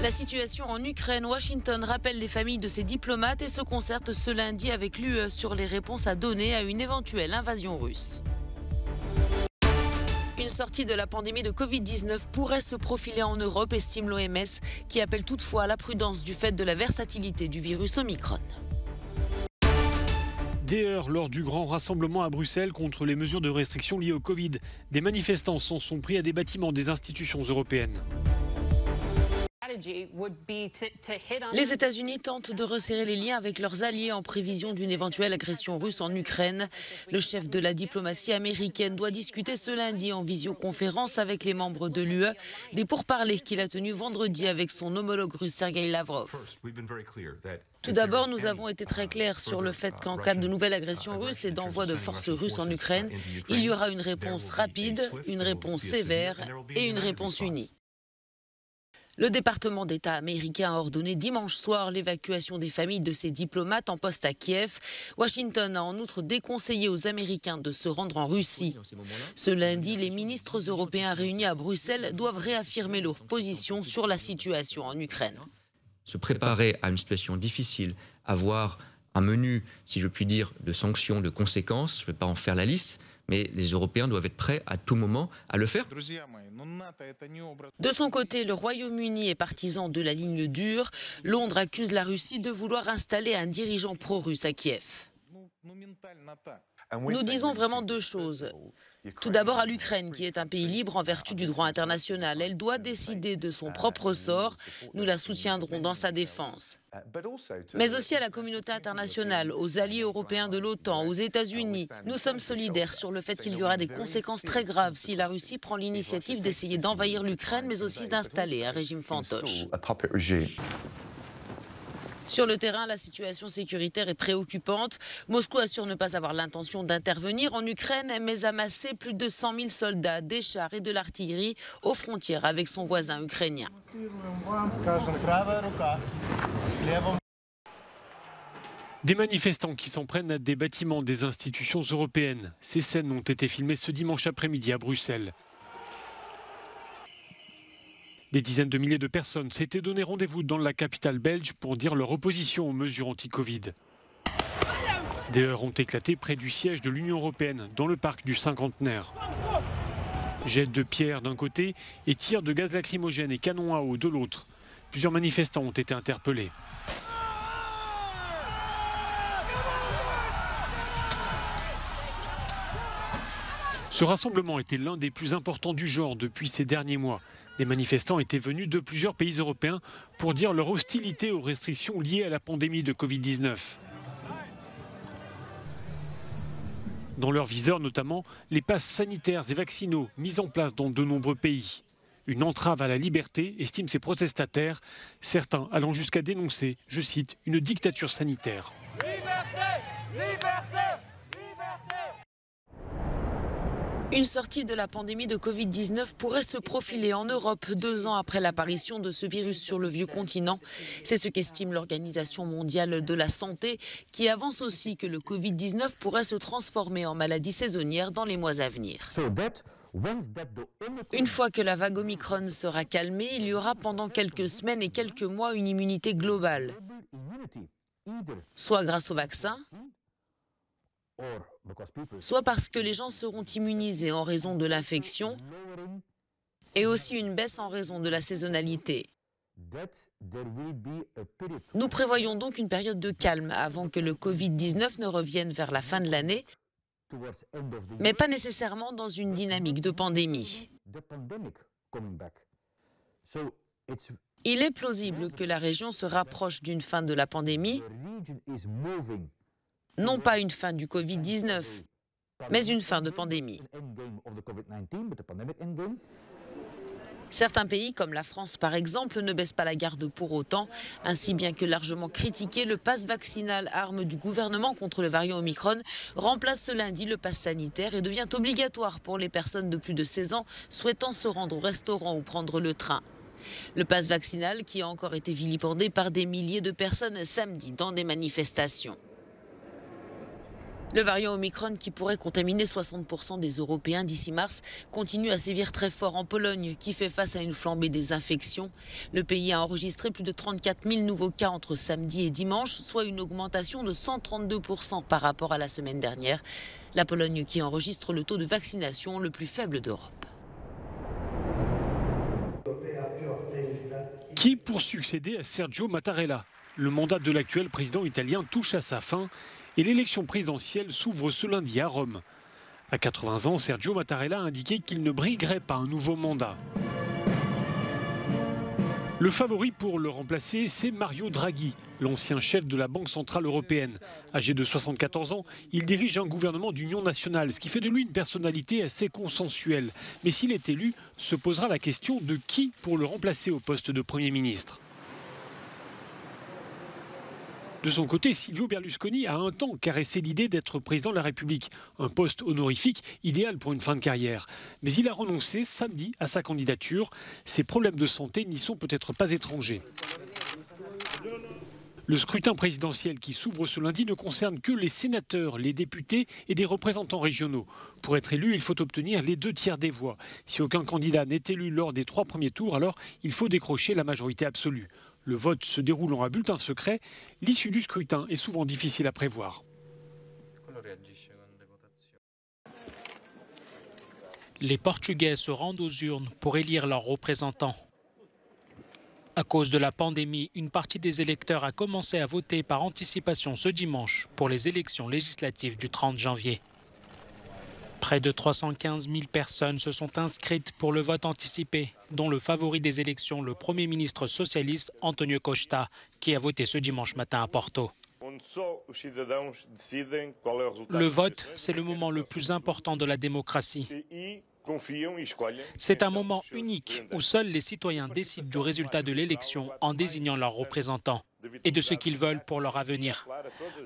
La situation en Ukraine, Washington rappelle les familles de ses diplomates et se concerte ce lundi avec l'UE sur les réponses à donner à une éventuelle invasion russe. Une sortie de la pandémie de Covid-19 pourrait se profiler en Europe, estime l'OMS, qui appelle toutefois à la prudence du fait de la versatilité du virus Omicron. Des heurts lors du grand rassemblement à Bruxelles contre les mesures de restriction liées au Covid. Des manifestants s'en sont pris à des bâtiments des institutions européennes. Les États-Unis tentent de resserrer les liens avec leurs alliés en prévision d'une éventuelle agression russe en Ukraine. Le chef de la diplomatie américaine doit discuter ce lundi en visioconférence avec les membres de l'UE des pourparlers qu'il a tenus vendredi avec son homologue russe Sergueï Lavrov. Tout d'abord, nous avons été très clairs sur le fait qu'en cas de nouvelle agression russe et d'envoi de forces russes en Ukraine, il y aura une réponse rapide, une réponse sévère et une réponse unie. Le département d'État américain a ordonné dimanche soir l'évacuation des familles de ses diplomates en poste à Kiev. Washington a en outre déconseillé aux Américains de se rendre en Russie. Ce lundi, les ministres européens réunis à Bruxelles doivent réaffirmer leur position sur la situation en Ukraine. Se préparer à une situation difficile, avoir un menu, si je puis dire, de sanctions, de conséquences, je ne vais pas en faire la liste, mais les Européens doivent être prêts à tout moment à le faire. De son côté, le Royaume-Uni est partisan de la ligne dure. Londres accuse la Russie de vouloir installer un dirigeant pro-russe à Kiev. Nous disons vraiment deux choses. Tout d'abord à l'Ukraine, qui est un pays libre en vertu du droit international. Elle doit décider de son propre sort. Nous la soutiendrons dans sa défense. Mais aussi à la communauté internationale, aux alliés européens de l'OTAN, aux États-Unis. Nous sommes solidaires sur le fait qu'il y aura des conséquences très graves si la Russie prend l'initiative d'essayer d'envahir l'Ukraine, mais aussi d'installer un régime fantoche. Sur le terrain, la situation sécuritaire est préoccupante. Moscou assure ne pas avoir l'intention d'intervenir en Ukraine, mais amasser plus de 100 000 soldats, des chars et de l'artillerie aux frontières avec son voisin ukrainien. Des manifestants qui s'en prennent à des bâtiments des institutions européennes. Ces scènes ont été filmées ce dimanche après-midi à Bruxelles. Des dizaines de milliers de personnes s'étaient donné rendez-vous dans la capitale belge pour dire leur opposition aux mesures anti-Covid. Des heurts ont éclaté près du siège de l'Union européenne, dans le parc du Cinquantenaire. Jets de pierre d'un côté et tirs de gaz lacrymogène et canons à eau de l'autre. Plusieurs manifestants ont été interpellés. Ce rassemblement était l'un des plus importants du genre depuis ces derniers mois. Des manifestants étaient venus de plusieurs pays européens pour dire leur hostilité aux restrictions liées à la pandémie de Covid-19. Dans leur viseur notamment, les passes sanitaires et vaccinaux mis en place dans de nombreux pays. Une entrave à la liberté, estiment ces protestataires, certains allant jusqu'à dénoncer, je cite, une dictature sanitaire. Liberté, liberté. Une sortie de la pandémie de Covid-19 pourrait se profiler en Europe 2 ans après l'apparition de ce virus sur le vieux continent. C'est ce qu'estime l'Organisation mondiale de la santé, qui avance aussi que le Covid-19 pourrait se transformer en maladie saisonnière dans les mois à venir. Une fois que la vague Omicron sera calmée, il y aura pendant quelques semaines et quelques mois une immunité globale, soit grâce au vaccin, soit parce que les gens seront immunisés en raison de l'infection et aussi une baisse en raison de la saisonnalité. Nous prévoyons donc une période de calme avant que le Covid-19 ne revienne vers la fin de l'année, mais pas nécessairement dans une dynamique de pandémie. Il est plausible que la région se rapproche d'une fin de la pandémie, non pas une fin du Covid-19, mais une fin de pandémie. Certains pays, comme la France par exemple, ne baissent pas la garde pour autant. Ainsi bien que largement critiqué, le pass vaccinal, arme du gouvernement contre le variant Omicron, remplace ce lundi le pass sanitaire et devient obligatoire pour les personnes de plus de 16 ans souhaitant se rendre au restaurant ou prendre le train. Le pass vaccinal qui a encore été vilipendé par des milliers de personnes samedi dans des manifestations. Le variant Omicron, qui pourrait contaminer 60% des Européens d'ici mars, continue à sévir très fort en Pologne, qui fait face à une flambée des infections. Le pays a enregistré plus de 34 000 nouveaux cas entre samedi et dimanche, soit une augmentation de 132% par rapport à la semaine dernière. La Pologne qui enregistre le taux de vaccination le plus faible d'Europe. Qui pour succéder à Sergio Mattarella? Le mandat de l'actuel président italien touche à sa fin et l'élection présidentielle s'ouvre ce lundi à Rome. À 80 ans, Sergio Mattarella a indiqué qu'il ne briguerait pas un nouveau mandat. Le favori pour le remplacer, c'est Mario Draghi, l'ancien chef de la Banque centrale européenne. Âgé de 74 ans, il dirige un gouvernement d'union nationale, ce qui fait de lui une personnalité assez consensuelle. Mais s'il est élu, se posera la question de qui pour le remplacer au poste de Premier ministre. De son côté, Silvio Berlusconi a un temps caressé l'idée d'être président de la République, un poste honorifique idéal pour une fin de carrière. Mais il a renoncé samedi à sa candidature. Ses problèmes de santé n'y sont peut-être pas étrangers. Le scrutin présidentiel qui s'ouvre ce lundi ne concerne que les sénateurs, les députés et des représentants régionaux. Pour être élu, il faut obtenir les 2/3 des voix. Si aucun candidat n'est élu lors des 3 premiers tours, alors il faut décrocher la majorité absolue. Le vote se déroulant à bulletin secret, l'issue du scrutin est souvent difficile à prévoir. Les Portugais se rendent aux urnes pour élire leurs représentants. À cause de la pandémie, une partie des électeurs a commencé à voter par anticipation ce dimanche pour les élections législatives du 30 janvier. Près de 315 000 personnes se sont inscrites pour le vote anticipé, dont le favori des élections, le Premier ministre socialiste António Costa, qui a voté ce dimanche matin à Porto. Le vote, c'est le moment le plus important de la démocratie. C'est un moment unique où seuls les citoyens décident du résultat de l'élection en désignant leurs représentants et de ce qu'ils veulent pour leur avenir.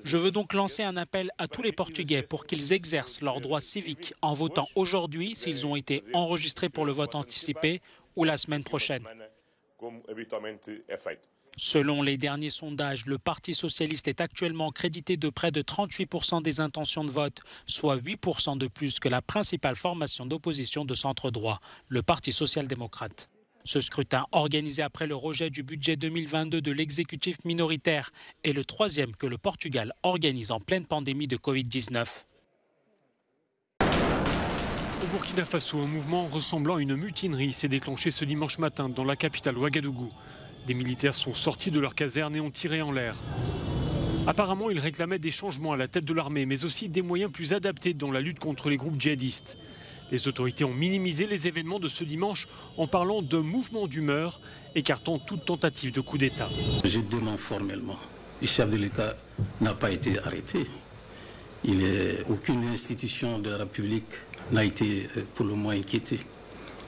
Je veux donc lancer un appel à tous les Portugais pour qu'ils exercent leurs droits civiques en votant aujourd'hui s'ils ont été enregistrés pour le vote anticipé ou la semaine prochaine. Selon les derniers sondages, le Parti socialiste est actuellement crédité de près de 38% des intentions de vote, soit 8% de plus que la principale formation d'opposition de centre-droit, le Parti social-démocrate. Ce scrutin, organisé après le rejet du budget 2022 de l'exécutif minoritaire, est le 3e que le Portugal organise en pleine pandémie de Covid-19. Au Burkina Faso, un mouvement ressemblant à une mutinerie s'est déclenché ce dimanche matin dans la capitale Ouagadougou. Des militaires sont sortis de leur caserne et ont tiré en l'air. Apparemment, ils réclamaient des changements à la tête de l'armée, mais aussi des moyens plus adaptés dans la lutte contre les groupes djihadistes. Les autorités ont minimisé les événements de ce dimanche en parlant de mouvement d'humeur, écartant toute tentative de coup d'État. Je demande formellement. Le chef de l'État n'a pas été arrêté. Aucune institution de la République n'a été pour le moins inquiétée.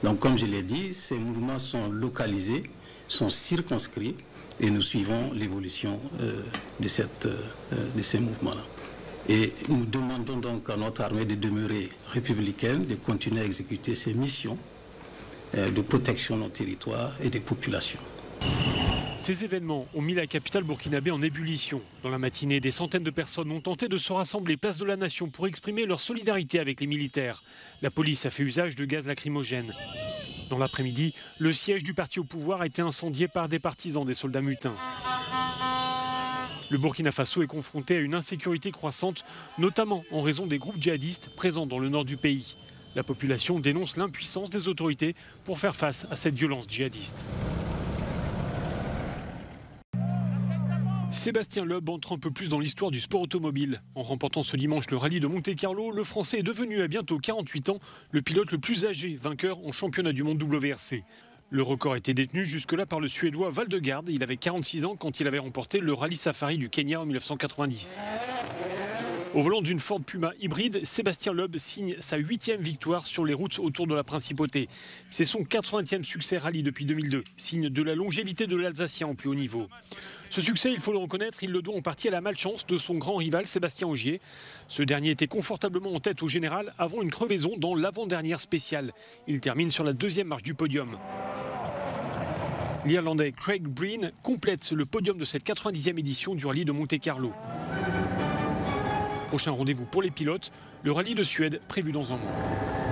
Donc, comme je l'ai dit, ces mouvements sont localisés, sont circonscrits et nous suivons l'évolution de ces mouvements-là. Et nous demandons donc à notre armée de demeurer républicaine, de continuer à exécuter ses missions de protection de nos territoires et des populations. Ces événements ont mis la capitale burkinabé en ébullition. Dans la matinée, des centaines de personnes ont tenté de se rassembler place de la Nation pour exprimer leur solidarité avec les militaires. La police a fait usage de gaz lacrymogène. Dans l'après-midi, le siège du parti au pouvoir a été incendié par des partisans des soldats mutins. Le Burkina Faso est confronté à une insécurité croissante, notamment en raison des groupes djihadistes présents dans le nord du pays. La population dénonce l'impuissance des autorités pour faire face à cette violence djihadiste. Sébastien Loeb entre un peu plus dans l'histoire du sport automobile. En remportant ce dimanche le rallye de Monte-Carlo, le Français est devenu à bientôt 48 ans le pilote le plus âgé vainqueur en championnat du monde WRC. Le record était détenu jusque-là par le Suédois Valdegarde. Il avait 46 ans quand il avait remporté le rallye Safari du Kenya en 1990. Au volant d'une Ford Puma hybride, Sébastien Loeb signe sa 8e victoire sur les routes autour de la Principauté. C'est son 80e succès rallye depuis 2002, signe de la longévité de l'Alsacien en plus haut niveau. Ce succès, il faut le reconnaître, il le doit en partie à la malchance de son grand rival Sébastien Ogier. Ce dernier était confortablement en tête au général avant une crevaison dans l'avant-dernière spéciale. Il termine sur la 2e marche du podium. L'Irlandais Craig Breen complète le podium de cette 90e édition du rallye de Monte-Carlo. Prochain rendez-vous pour les pilotes, le rallye de Suède prévu dans un mois.